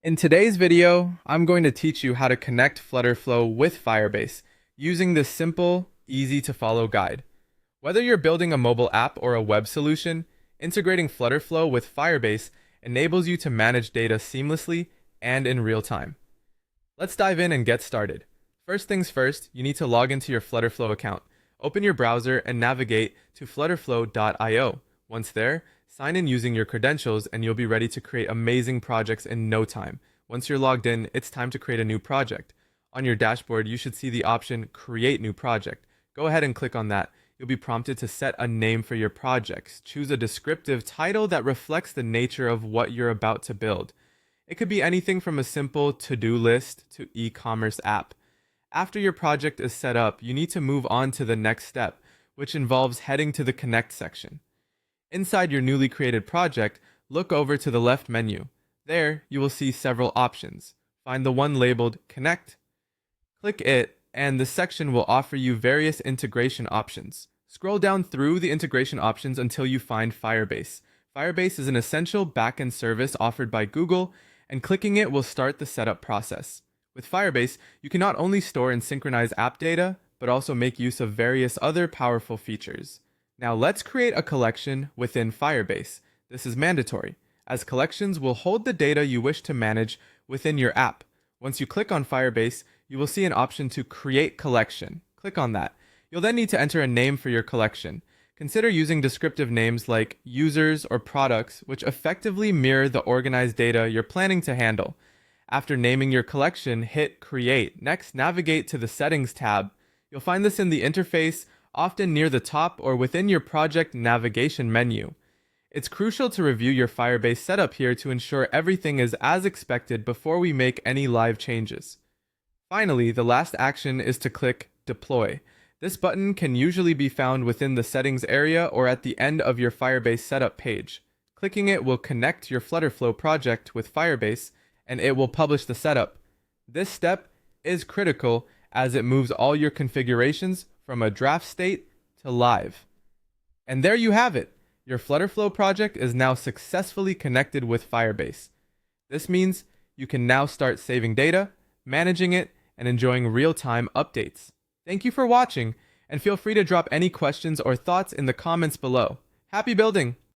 In today's video, I'm going to teach you how to connect Flutterflow with Firebase using this simple, easy to follow guide. Whether you're building a mobile app or a web solution, integrating Flutterflow with Firebase enables you to manage data seamlessly and in real time. Let's dive in and get started. First things first, you need to log into your Flutterflow account. Open your browser and navigate to flutterflow.io. Once there, sign in using your credentials and you'll be ready to create amazing projects in no time. Once you're logged in, it's time to create a new project. On your dashboard, you should see the option Create New Project. Go ahead and click on that. You'll be prompted to set a name for your projects. Choose a descriptive title that reflects the nature of what you're about to build. It could be anything from a simple to-do list to e-commerce app. After your project is set up, you need to move on to the next step, which involves heading to the Connect section. Inside your newly created project, look over to the left menu. There, you will see several options. Find the one labeled Connect. Click it, and the section will offer you various integration options. Scroll down through the integration options until you find Firebase. Firebase is an essential backend service offered by Google, and clicking it will start the setup process. With Firebase, you can not only store and synchronize app data, but also make use of various other powerful features. Now let's create a collection within Firebase. This is mandatory, as collections will hold the data you wish to manage within your app. Once you click on Firebase, you will see an option to create collection. Click on that. You'll then need to enter a name for your collection. Consider using descriptive names like users or products, which effectively mirror the organized data you're planning to handle. After naming your collection, hit Create. Next, navigate to the Settings tab. You'll find this in the interface, often near the top or within your project navigation menu. It's crucial to review your Firebase setup here to ensure everything is as expected before we make any live changes. Finally, the last action is to click Deploy. This button can usually be found within the settings area or at the end of your Firebase setup page. Clicking it will connect your Flutterflow project with Firebase, and it will publish the setup. This step is critical as it moves all your configurations from a draft state to live. And there you have it. Your Flutterflow project is now successfully connected with Firebase. This means you can now start saving data, managing it, and enjoying real-time updates. Thank you for watching, and feel free to drop any questions or thoughts in the comments below. Happy building!